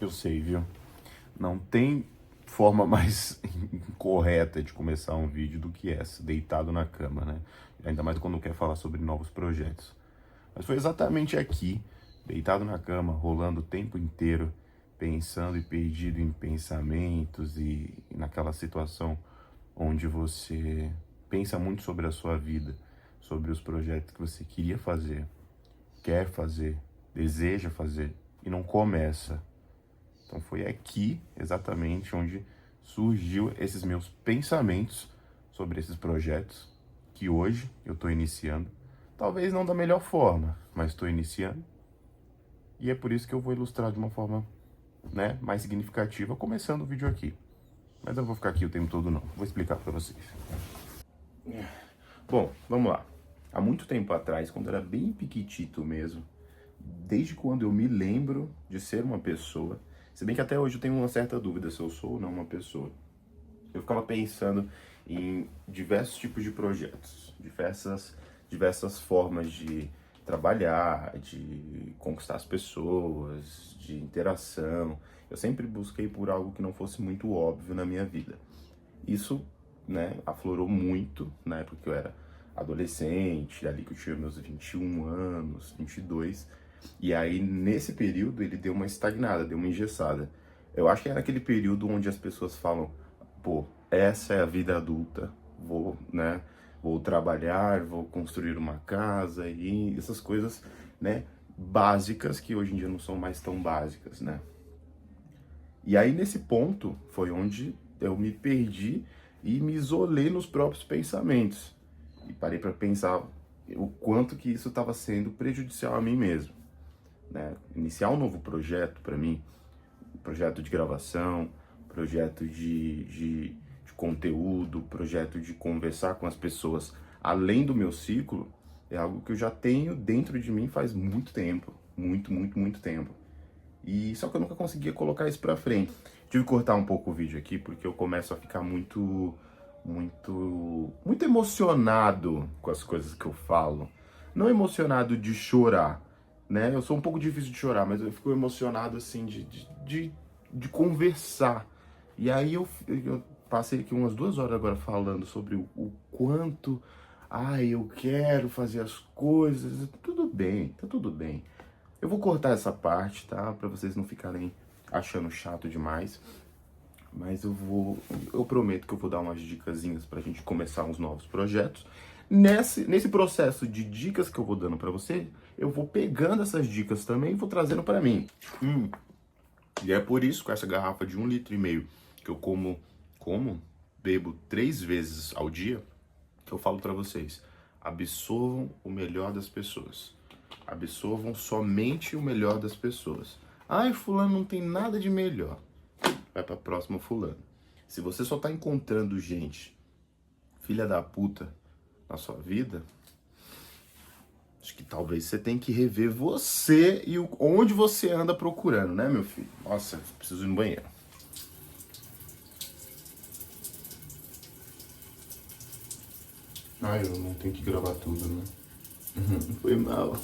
Eu sei, viu? Não tem forma mais correta de começar um vídeo do que essa, deitado na cama, né? Ainda mais quando quer falar sobre novos projetos. Mas foi exatamente aqui, deitado na cama, rolando o tempo inteiro, pensando e perdido em pensamentos e naquela situação onde você pensa muito sobre a sua vida, sobre os projetos que você queria fazer, quer fazer, deseja fazer e não começa. Então foi aqui exatamente onde surgiu esses meus pensamentos sobre esses projetos que hoje eu estou iniciando. Talvez não da melhor forma, mas estou iniciando. E é por isso que eu vou ilustrar de uma forma, né, mais significativa, começando o vídeo aqui. Mas eu não vou ficar aqui o tempo todo não, vou explicar para vocês. Bom, vamos lá. Há muito tempo atrás, quando eu era bem piquitito mesmo, desde quando eu me lembro de ser uma pessoa, se bem que até hoje eu tenho uma certa dúvida se eu sou ou não uma pessoa, eu ficava pensando em diversos tipos de projetos, diversas formas de trabalhar, de conquistar as pessoas, de interação. Eu sempre busquei por algo que não fosse muito óbvio na minha vida. Isso, né, aflorou muito na época que eu era adolescente, ali que eu tinha meus 21 anos, 22. E aí, nesse período, ele deu uma estagnada, deu uma engessada. Eu acho que era aquele período onde as pessoas falam, pô, essa é a vida adulta, vou trabalhar, vou construir uma casa e essas coisas, né, básicas que hoje em dia não são mais tão básicas, né? E aí, nesse ponto, foi onde eu me perdi e me isolei nos próprios pensamentos. E parei para pensar o quanto que isso estava sendo prejudicial a mim mesmo, né? Iniciar um novo projeto para mim, projeto de gravação, projeto de conteúdo, projeto de conversar com as pessoas além do meu ciclo, é algo que eu já tenho dentro de mim faz muito tempo, muito tempo. E só que eu nunca conseguia colocar isso pra frente. Tive que cortar um pouco o vídeo aqui porque eu começo a ficar muito emocionado com as coisas que eu falo. Não emocionado de chorar, né? Eu sou um pouco difícil de chorar, mas eu fico emocionado assim de conversar. E aí eu passei aqui umas 2 horas agora falando sobre o quanto, eu quero fazer as coisas. Tudo bem, tá tudo bem. Eu vou cortar essa parte, tá? Pra vocês não ficarem achando chato demais. Mas eu prometo que eu vou dar umas dicasinhas pra gente começar uns novos projetos. Nesse processo de dicas que eu vou dando pra você, eu vou pegando essas dicas também e vou trazendo pra mim. E é por isso, com essa garrafa de 1,5 litro, que eu bebo 3 vezes ao dia, que eu falo pra vocês, absorvam o melhor das pessoas. Absorvam somente o melhor das pessoas. Ai, fulano não tem nada de melhor. Vai pra próxima fulano. Se você só tá encontrando gente filha da puta na sua vida, acho que talvez você tenha que rever você e onde você anda procurando, né, meu filho? Nossa, preciso ir no banheiro. Eu não tenho que gravar tudo, né? Foi mal.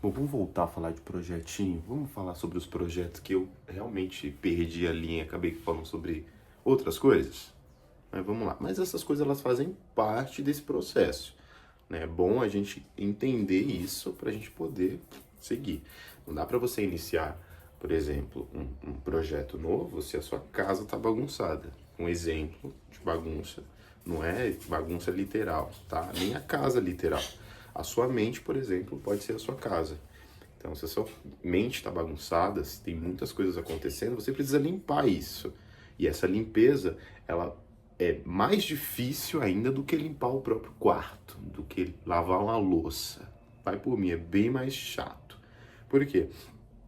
Bom, vamos voltar a falar de projetinho. Vamos falar sobre os projetos que eu realmente perdi a linha, acabei falando sobre outras coisas. Mas vamos lá. Mas essas coisas, elas fazem parte desse processo, né? É bom a gente entender isso para a gente poder seguir. Não dá para você iniciar, por exemplo, um projeto novo se a sua casa tá bagunçada. Um exemplo de bagunça. Não é bagunça literal, tá? Nem a casa literal. A sua mente, por exemplo, pode ser a sua casa. Então, se a sua mente está bagunçada, se tem muitas coisas acontecendo, você precisa limpar isso. E essa limpeza, ela é mais difícil ainda do que limpar o próprio quarto, do que lavar uma louça. Vai por mim, é bem mais chato. Por quê?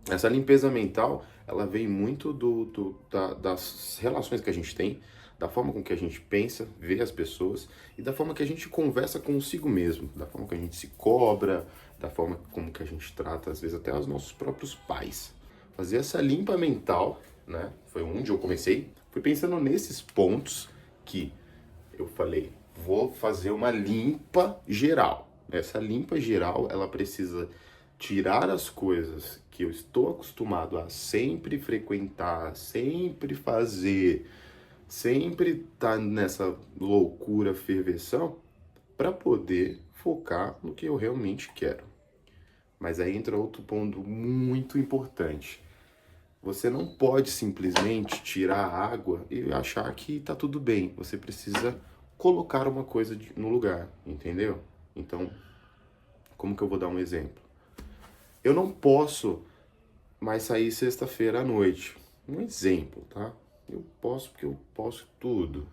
Essa limpeza mental, ela vem muito das relações que a gente tem, da forma com que a gente pensa, vê as pessoas e da forma que a gente conversa consigo mesmo, da forma que a gente se cobra, da forma como que a gente trata, às vezes, até os nossos próprios pais. Fazer essa limpa mental, né? Foi onde eu comecei. Fui pensando nesses pontos que eu falei, vou fazer uma limpa geral. Essa limpa geral, ela precisa tirar as coisas que eu estou acostumado a sempre frequentar, sempre fazer, sempre estar nessa loucura, ferveção, para poder focar no que eu realmente quero. Mas aí entra outro ponto muito importante. Você não pode simplesmente tirar a água e achar que tá tudo bem. Você precisa colocar uma coisa no lugar, entendeu? Então, como que eu vou dar um exemplo? Eu não posso mais sair sexta-feira à noite. Um exemplo, tá? Eu posso porque eu posso tudo.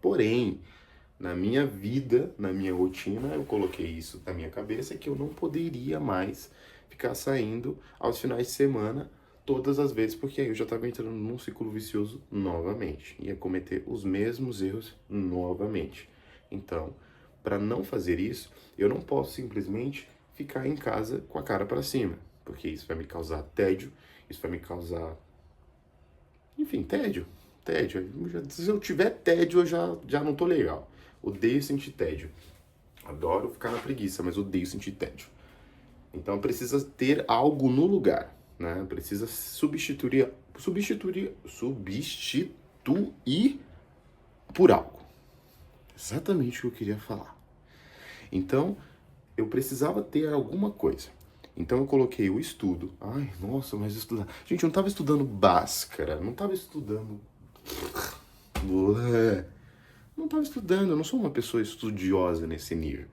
Porém, na minha vida, na minha rotina, eu coloquei isso na minha cabeça que eu não poderia mais ficar saindo aos finais de semana todas as vezes, porque aí eu já estava entrando num ciclo vicioso novamente. Ia cometer os mesmos erros novamente. Então, para não fazer isso, eu não posso simplesmente ficar em casa com a cara para cima, porque isso vai me causar tédio, isso vai me causar, enfim, tédio. Tédio. Se eu tiver tédio, eu já não tô legal. Odeio sentir tédio. Adoro ficar na preguiça, mas odeio sentir tédio. Então precisa ter algo no lugar, né? Precisa substituir por algo. Exatamente o que eu queria falar. Então, eu precisava ter alguma coisa. Então eu coloquei o estudo. Ai, nossa, mas estudar. Gente, eu não tava estudando Bhaskara, não tava estudando. Não estava estudando, eu não sou uma pessoa estudiosa nesse nível.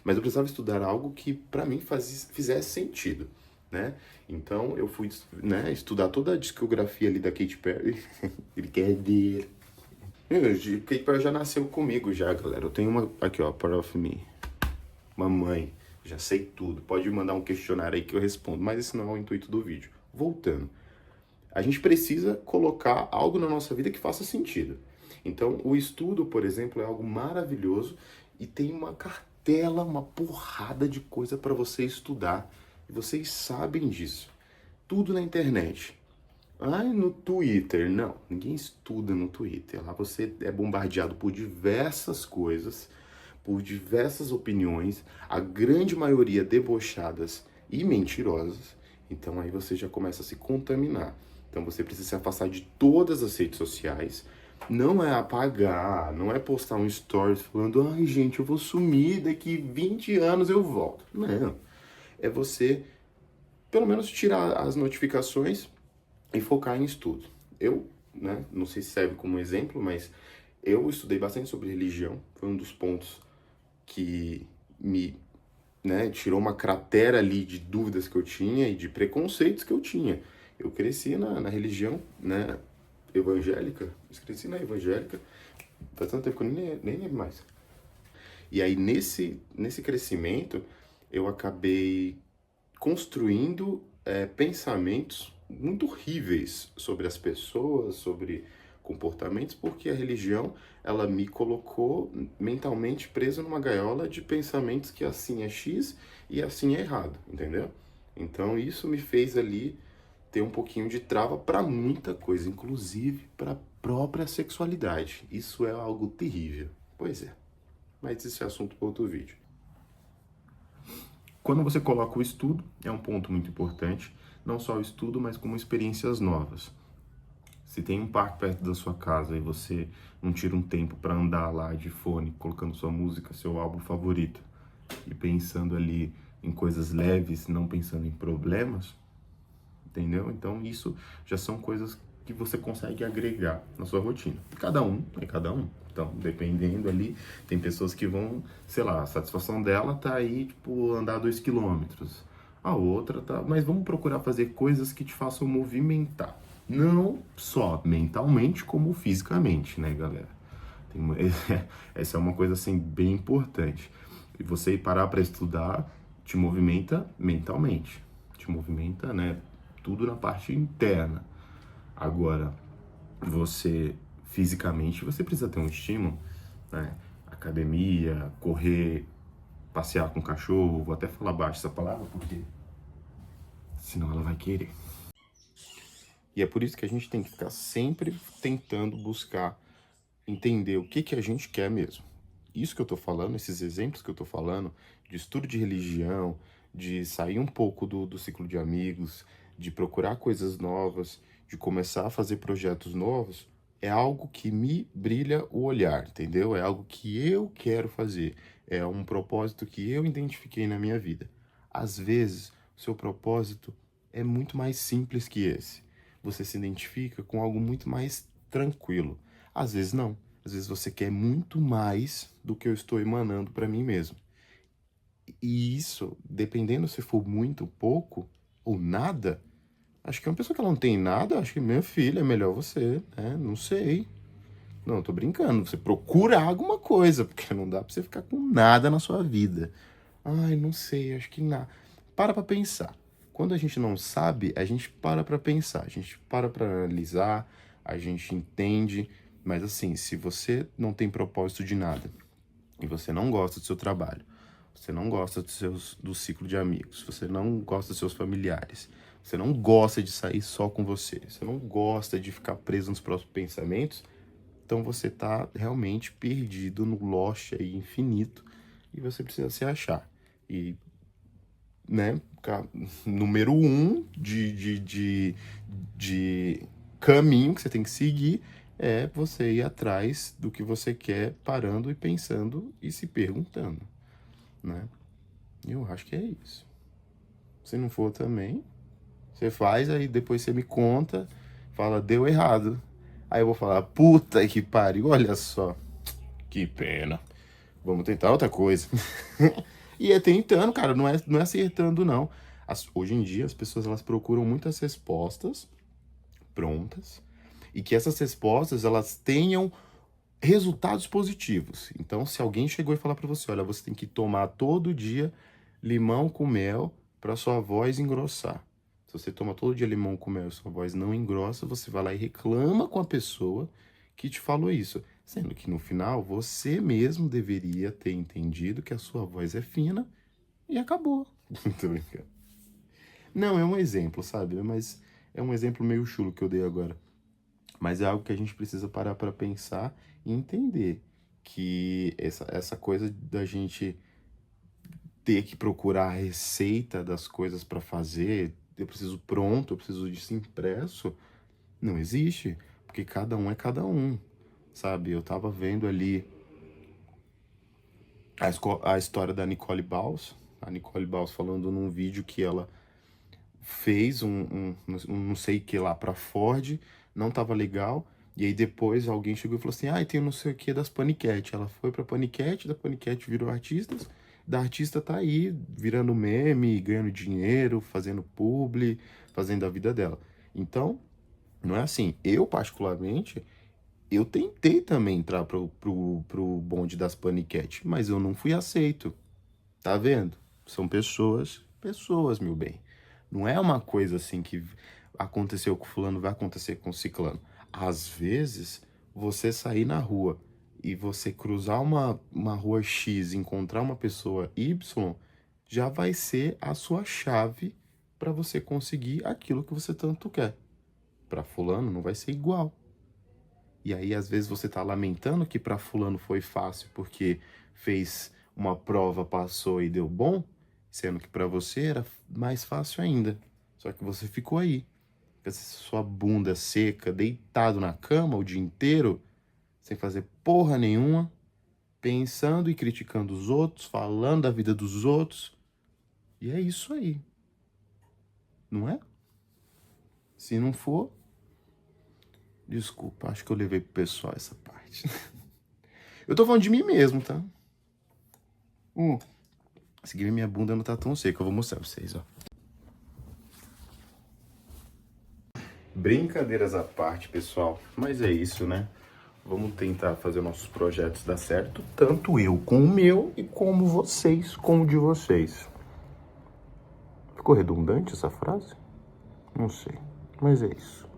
Mas eu precisava estudar algo que para mim fizesse sentido, né? Então eu fui, né, estudar toda a discografia ali da Katy Perry. Brincadeira. Katy Perry já nasceu comigo já, galera. Eu tenho uma aqui, ó, Part of Me. Mamãe, já sei tudo. Pode mandar um questionário aí que eu respondo, mas esse não é o intuito do vídeo. Voltando. A gente precisa colocar algo na nossa vida que faça sentido. Então, o estudo, por exemplo, é algo maravilhoso e tem uma cartela, uma porrada de coisa para você estudar. E vocês sabem disso. Tudo na internet. Ai, no Twitter. Não, ninguém estuda no Twitter. Lá você é bombardeado por diversas coisas, por diversas opiniões, a grande maioria debochadas e mentirosas. Então aí você já começa a se contaminar. Então você precisa se afastar de todas as redes sociais. Não é apagar, não é postar um stories falando, ai gente, eu vou sumir, daqui 20 anos eu volto. Não. É você, pelo menos, tirar as notificações e focar em estudo. Eu, né, não sei se serve como exemplo, mas eu estudei bastante sobre religião. Foi um dos pontos que me, né, tirou uma cratera ali de dúvidas que eu tinha e de preconceitos que eu tinha. Eu cresci na religião, né, evangélica, cresci na evangélica, faz tanto tempo que eu nem lembro mais. E aí, nesse crescimento, eu acabei construindo pensamentos muito horríveis sobre as pessoas, sobre comportamentos, porque a religião, ela me colocou mentalmente preso numa gaiola de pensamentos que assim é X e assim é errado, entendeu? Então, isso me fez ali ter um pouquinho de trava para muita coisa, inclusive para a própria sexualidade. Isso é algo terrível. Pois é, mas esse é assunto para outro vídeo. Quando você coloca o estudo, é um ponto muito importante, não só o estudo, mas como experiências novas. Se tem um parque perto da sua casa e você não tira um tempo para andar lá de fone, colocando sua música, seu álbum favorito, e pensando ali em coisas leves, não pensando em problemas, entendeu? Então isso já são coisas que você consegue agregar na sua rotina. Cada um é cada um. Então, dependendo ali, tem pessoas que vão, sei lá, a satisfação dela tá aí, tipo, andar 2 quilômetros. A outra tá, mas vamos procurar fazer coisas que te façam movimentar. Não só mentalmente, como fisicamente, né, galera? Essa é uma coisa, assim, bem importante. E você parar para estudar te movimenta mentalmente. Te movimenta, né, tudo na parte interna. Agora, você fisicamente, você precisa ter um estímulo, né? Academia, correr, passear com o cachorro, vou até falar baixo essa palavra, porque senão ela vai querer. E é por isso que a gente tem que ficar sempre tentando buscar entender o que a gente quer mesmo. Isso que eu tô falando, esses exemplos que eu tô falando, de estudo de religião, de sair um pouco do ciclo de amigos, de procurar coisas novas, de começar a fazer projetos novos, é algo que me brilha o olhar, entendeu? É algo que eu quero fazer, é um propósito que eu identifiquei na minha vida. Às vezes, o seu propósito é muito mais simples que esse. Você se identifica com algo muito mais tranquilo. Às vezes não. Às vezes você quer muito mais do que eu estou emanando para mim mesmo. E isso, dependendo se for muito, pouco ou nada, acho que uma pessoa que ela não tem nada, acho que minha filha é melhor você, né? Não sei. Não, eu tô brincando. Você procura alguma coisa, porque não dá pra você ficar com nada na sua vida. Ai, não sei, acho que nada. Para pra pensar. Quando a gente não sabe, a gente para pra pensar, a gente para pra analisar, a gente entende. Mas assim, se você não tem propósito de nada e você não gosta do seu trabalho, você não gosta do ciclo de amigos, você não gosta dos seus familiares, você não gosta de sair só com você não gosta de ficar preso nos próprios pensamentos, então você tá realmente perdido no lost aí infinito e você precisa se achar. E, né, número 1 de caminho que você tem que seguir é você ir atrás do que você quer, parando e pensando e se perguntando, né? Eu acho que é isso. Se não for também, você faz, aí depois você me conta, fala, deu errado. Aí eu vou falar, puta que pariu, olha só, que pena. Vamos tentar outra coisa. E é tentando, cara, não é acertando, não. Hoje em dia, as pessoas, elas procuram muitas respostas prontas, e que essas respostas, elas tenham resultados positivos. Então, se alguém chegou e falar para você, olha, você tem que tomar todo dia limão com mel para sua voz engrossar. Se você toma todo dia limão com mel e sua voz não engrossa, você vai lá e reclama com a pessoa que te falou isso. Sendo que no final, você mesmo deveria ter entendido que a sua voz é fina e acabou. Tô brincando. Não, é um exemplo, sabe? Mas é um exemplo meio chulo que eu dei agora. Mas é algo que a gente precisa parar para pensar e entender que essa coisa da gente ter que procurar a receita das coisas para fazer, eu preciso pronto, eu preciso disso impresso, não existe, porque cada um é cada um, sabe? Eu tava vendo ali a história da Nicole Baus, a Nicole Baus falando num vídeo que ela fez um não sei o que lá pra Ford, não tava legal, e aí depois alguém chegou e falou assim, tem não sei o que das Panicat. Ela foi pra Panicat, da Panicat virou artistas, da artista tá aí, virando meme, ganhando dinheiro, fazendo publi, fazendo a vida dela. Então, não é assim. Eu, particularmente, eu tentei também entrar pro bonde das Panicat, mas eu não fui aceito. Tá vendo? São pessoas, meu bem. Não é uma coisa assim que aconteceu com fulano, vai acontecer com ciclano. Às vezes, você sair na rua e você cruzar uma rua X e encontrar uma pessoa Y, já vai ser a sua chave para você conseguir aquilo que você tanto quer. Para fulano não vai ser igual. E aí, às vezes, você tá lamentando que para fulano foi fácil porque fez uma prova, passou e deu bom, sendo que para você era mais fácil ainda. Só que você ficou aí, com essa sua bunda seca, deitado na cama o dia inteiro, sem fazer porra nenhuma, pensando e criticando os outros, falando da vida dos outros. E é isso aí. Não é? Se não for, desculpa, acho que eu levei pro pessoal essa parte. Eu tô falando de mim mesmo, tá? Seguir minha bunda não tá tão seca, eu vou mostrar pra vocês, ó. Brincadeiras à parte, pessoal, mas é isso, né? Vamos tentar fazer nossos projetos dar certo, tanto eu com o meu e como vocês com o de vocês. Ficou redundante essa frase? Não sei, mas é isso.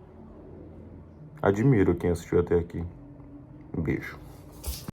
Admiro quem assistiu até aqui. Um beijo.